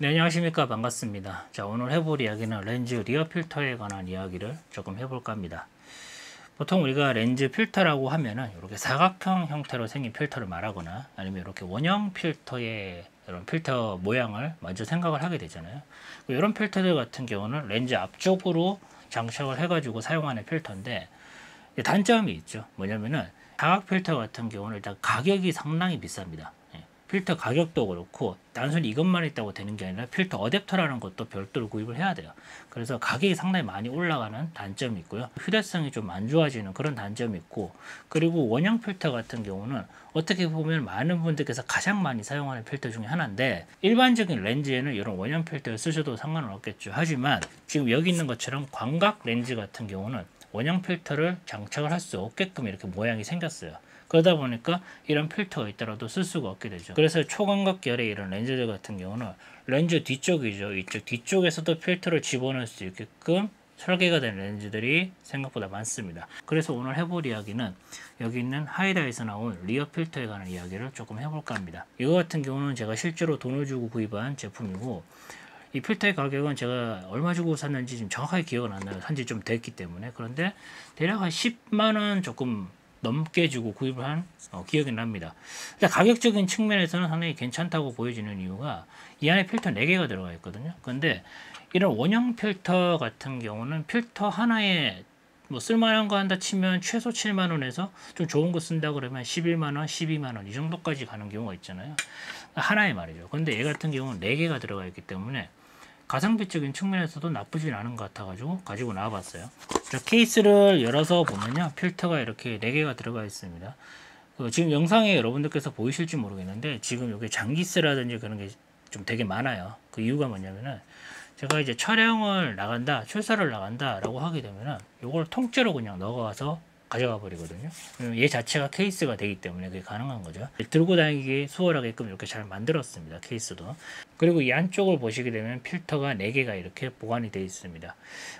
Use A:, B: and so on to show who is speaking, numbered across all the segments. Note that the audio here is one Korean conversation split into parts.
A: 네, 안녕하십니까. 반갑습니다. 자, 오늘 해볼 이야기는 렌즈 리어 필터에 관한 이야기를 조금 해볼까 합니다. 보통 우리가 렌즈 필터라고 하면은 이렇게 사각형 형태로 생긴 필터를 말하거나 아니면 이렇게 원형 필터의 이런 필터 모양을 먼저 생각을 하게 되잖아요. 이런 필터들 같은 경우는 렌즈 앞쪽으로 장착을 해가지고 사용하는 필터인데 단점이 있죠. 뭐냐면은 사각 필터 같은 경우는 일단 가격이 상당히 비쌉니다. 필터 가격도 그렇고 단순히 이것만 있다고 되는 게 아니라 필터 어댑터라는 것도 별도로 구입을 해야 돼요. 그래서 가격이 상당히 많이 올라가는 단점이 있고요. 휴대성이 좀 안 좋아지는 그런 단점이 있고, 그리고 원형 필터 같은 경우는 어떻게 보면 많은 분들께서 가장 많이 사용하는 필터 중에 하나인데, 일반적인 렌즈에는 이런 원형 필터를 쓰셔도 상관은 없겠죠. 하지만 지금 여기 있는 것처럼 광각 렌즈 같은 경우는 원형 필터를 장착을 할 수 없게끔 이렇게 모양이 생겼어요. 그러다 보니까 이런 필터가 있더라도 쓸 수가 없게 되죠. 그래서 초광각 결의 이런 렌즈들 같은 경우는 렌즈 뒤쪽이죠. 이쪽 뒤쪽에서도 필터를 집어넣을 수 있게끔 설계가 된 렌즈들이 생각보다 많습니다. 그래서 오늘 해볼 이야기는 여기 있는 하이다에서 나온 리어 필터에 관한 이야기를 조금 해볼까 합니다. 이거 같은 경우는 제가 실제로 돈을 주고 구입한 제품이고, 이 필터의 가격은 제가 얼마 주고 샀는지 지금 정확하게 기억은 안 나요. 산지 좀 됐기 때문에. 그런데 대략 한 10만원 조금 넘게 주고 구입을 한 기억이 납니다. 일단 가격적인 측면에서는 상당히 괜찮다고 보여지는 이유가 이 안에 필터 4개가 들어가 있거든요. 근데 이런 원형 필터 같은 경우는 필터 하나에 뭐 쓸만한 거 한다 치면 최소 7만원에서 좀 좋은 거 쓴다 그러면 11만원, 12만원 이 정도까지 가는 경우가 있잖아요. 하나에 말이죠. 근데 얘 같은 경우는 4개가 들어가 있기 때문에 가성비적인 측면에서도 나쁘진 않은 것 같아가지고 가지고 나와봤어요. 자, 케이스를 열어서 보면요, 필터가 이렇게 4개가 들어가 있습니다. 지금 영상에 여러분들께서 보이실지 모르겠는데 지금 여기 장기스라든지 그런 게 좀 되게 많아요. 그 이유가 뭐냐면은 제가 이제 촬영을 나간다, 출사를 나간다 라고 하게 되면은 이걸 통째로 그냥 넣어가서 가져가 버리거든요. 얘 자체가 케이스가 되기 때문에 그게 가능한 거죠. 들고 다니기 수월하게끔 이렇게 잘 만들었습니다. 케이스도. 그리고 이 안쪽을 보시게 되면 필터가 4개가 이렇게 보관이 되어 있습니다.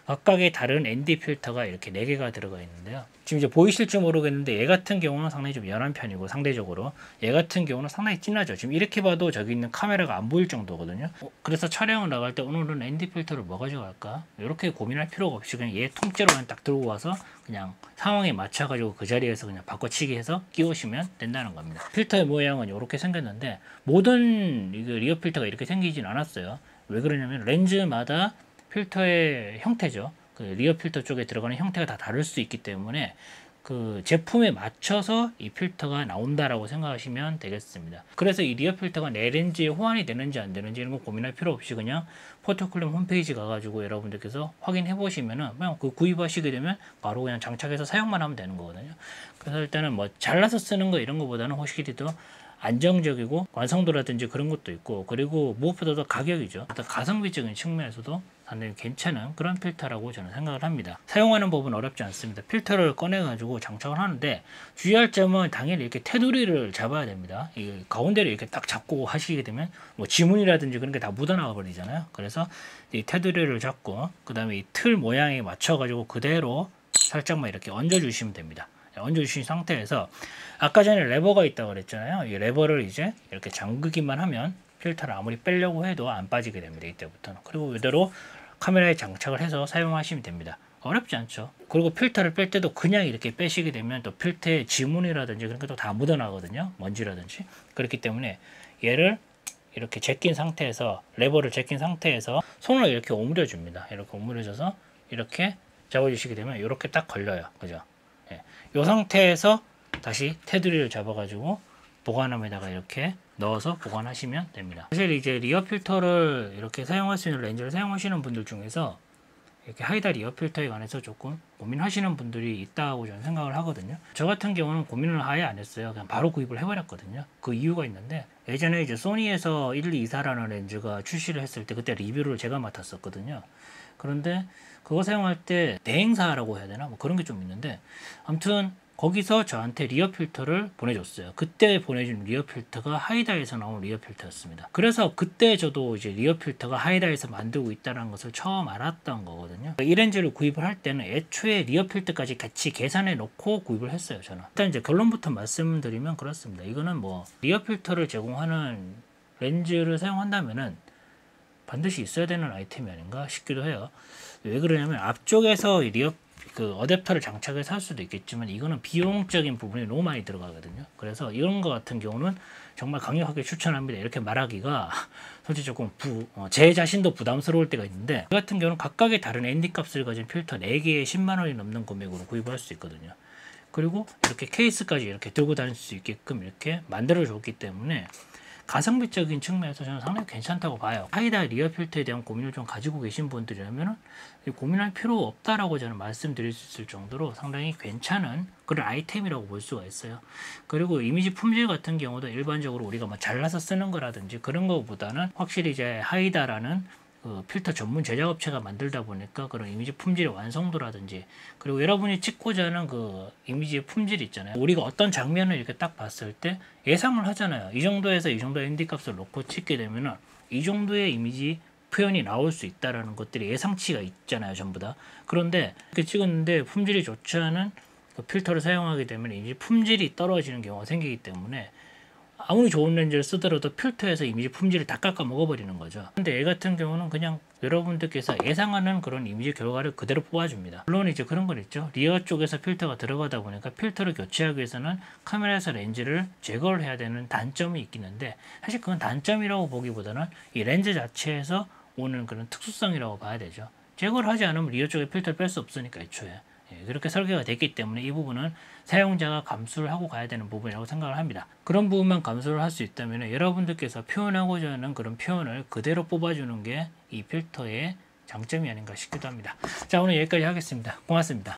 A: 각각의 다른 ND 필터가 이렇게 4개가 들어가 있는데요. 지금 이제 보이실지 모르겠는데 얘 같은 경우는 상당히 좀 연한 편이고, 상대적으로 얘 같은 경우는 상당히 진하죠. 지금 이렇게 봐도 저기 있는 카메라가 안 보일 정도거든요. 그래서 촬영을 나갈 때 오늘은 ND 필터를 뭐 가져갈까? 이렇게 고민할 필요가 없이 그냥 얘 통째로 그냥 딱 들고 와서 그냥 상황에 맞춰 가지고 그 자리에서 그냥 바꿔치기 해서 끼우시면 된다는 겁니다. 필터의 모양은 이렇게 생겼는데 모든 리어 필터가 이렇게 생기진 않았어요. 왜 그러냐면 렌즈마다 필터의 형태죠. 그 리어 필터 쪽에 들어가는 형태가 다 다를 수 있기 때문에 그 제품에 맞춰서 이 필터가 나온다라고 생각하시면 되겠습니다. 그래서 이 리어 필터가 내 렌즈에 호환이 되는지 안 되는지 이런 거 고민할 필요 없이 그냥 포토클럼 홈페이지 가가지고 여러분들께서 확인해 보시면은 그냥 그 구입하시게 되면 바로 그냥 장착해서 사용만 하면 되는 거거든요. 그래서 일단은 뭐 잘라서 쓰는 거 이런 거보다는 확실히 더 안정적이고 완성도라든지 그런 것도 있고, 그리고 무엇보다도 가격이죠. 일단 가성비적인 측면에서도 상당히 괜찮은 그런 필터라고 저는 생각을 합니다. 사용하는 법은 어렵지 않습니다. 필터를 꺼내 가지고 장착을 하는데 주의할 점은 당연히 이렇게 테두리를 잡아야 됩니다. 이 가운데를 이렇게 딱 잡고 하시게 되면 뭐 지문이라든지 그런 게 다 묻어나가 버리잖아요. 그래서 이 테두리를 잡고 그 다음에 이 틀 모양에 맞춰 가지고 그대로 살짝만 이렇게 얹어 주시면 됩니다. 얹어 주신 상태에서 아까 전에 레버가 있다고 그랬잖아요. 이 레버를 이제 이렇게 잠그기만 하면 필터를 아무리 빼려고 해도 안 빠지게 됩니다. 이때부터는. 그리고 이대로 카메라에 장착을 해서 사용하시면 됩니다. 어렵지 않죠. 그리고 필터를 뺄 때도 그냥 이렇게 빼시게 되면 또 필터에 지문이라든지 그런 것도 다 묻어나거든요. 먼지라든지. 그렇기 때문에 얘를 이렇게 제낀 상태에서, 레버를 제낀 상태에서 손을 이렇게 오므려 줍니다. 이렇게 오므려줘서 이렇게 잡아주시게 되면 이렇게 딱 걸려요. 그죠? 이 상태에서 다시 테두리를 잡아가지고 보관함에다가 이렇게 넣어서 보관하시면 됩니다. 사실 이제 리어 필터를 이렇게 사용할 수 있는 렌즈를 사용하시는 분들 중에서 이렇게 하이다 리어 필터에 관해서 조금 고민하시는 분들이 있다고 저는 생각을 하거든요. 저 같은 경우는 고민을 아예 안 했어요. 그냥 바로 구입을 해버렸거든요. 그 이유가 있는데, 예전에 이제 소니에서 1224라는 렌즈가 출시를 했을 때 그때 리뷰를 제가 맡았었거든요. 그런데 그거 사용할 때 대행사라고 해야 되나? 뭐 그런 게 좀 있는데, 아무튼 거기서 저한테 리어 필터를 보내줬어요. 그때 보내준 리어 필터가 하이다에서 나온 리어 필터였습니다. 그래서 그때 저도 이제 리어 필터가 하이다에서 만들고 있다는 것을 처음 알았던 거거든요. 이 렌즈를 구입을 할 때는 애초에 리어 필터까지 같이 계산해 놓고 구입을 했어요. 저는 일단 이제 결론부터 말씀드리면 그렇습니다. 이거는 뭐 리어 필터를 제공하는 렌즈를 사용한다면은 반드시 있어야 되는 아이템이 아닌가 싶기도 해요. 왜 그러냐면 앞쪽에서 그 어댑터를 장착해서 할 수도 있겠지만 이거는 비용적인 부분이 너무 많이 들어가거든요. 그래서 이런 거 같은 경우는 정말 강력하게 추천합니다. 이렇게 말하기가 솔직히 조금 제 자신도 부담스러울 때가 있는데, 이 같은 경우는 각각의 다른 ND 값을 가진 필터 4개에 10만 원이 넘는 금액으로 구입할 수 있거든요. 그리고 이렇게 케이스까지 이렇게 들고 다닐 수 있게끔 이렇게 만들어 줬기 때문에 가성비적인 측면에서 저는 상당히 괜찮다고 봐요. 하이다 리어 필터에 대한 고민을 좀 가지고 계신 분들이라면 고민할 필요 없다라고 저는 말씀드릴 수 있을 정도로 상당히 괜찮은 그런 아이템이라고 볼 수가 있어요. 그리고 이미지 품질 같은 경우도 일반적으로 우리가 뭐 잘라서 쓰는 거라든지 그런 거보다는 확실히 이제 하이다라는 그 필터 전문 제작업체가 만들다 보니까 그런 이미지 품질의 완성도라든지, 그리고 여러분이 찍고자 하는 그 이미지의 품질 있잖아요. 우리가 어떤 장면을 이렇게 딱 봤을 때 예상을 하잖아요. 이 정도에서 이 정도 ND 값을 놓고 찍게 되면은 이 정도의 이미지 표현이 나올 수 있다라는 것들이 예상치가 있잖아요, 전부 다. 그런데 이렇게 찍었는데 품질이 좋지 않은 그 필터를 사용하게 되면 이미지 품질이 떨어지는 경우가 생기기 때문에 아무리 좋은 렌즈를 쓰더라도 필터에서 이미지 품질을 다 깎아 먹어버리는 거죠. 근데 얘 같은 경우는 그냥 여러분들께서 예상하는 그런 이미지 결과를 그대로 뽑아줍니다. 물론 이제 그런 건 있죠. 리어 쪽에서 필터가 들어가다 보니까 필터를 교체하기 위해서는 카메라에서 렌즈를 제거를 해야 되는 단점이 있긴 한데, 사실 그건 단점이라고 보기보다는 이 렌즈 자체에서 오는 그런 특수성이라고 봐야 되죠. 제거를 하지 않으면 리어 쪽에 필터를 뺄 수 없으니까 애초에. 그렇게 설계가 됐기 때문에 이 부분은 사용자가 감수를 하고 가야 되는 부분이라고 생각을 합니다. 그런 부분만 감수를 할 수 있다면 여러분들께서 표현하고자 하는 그런 표현을 그대로 뽑아주는 게 이 필터의 장점이 아닌가 싶기도 합니다. 자, 오늘 여기까지 하겠습니다. 고맙습니다.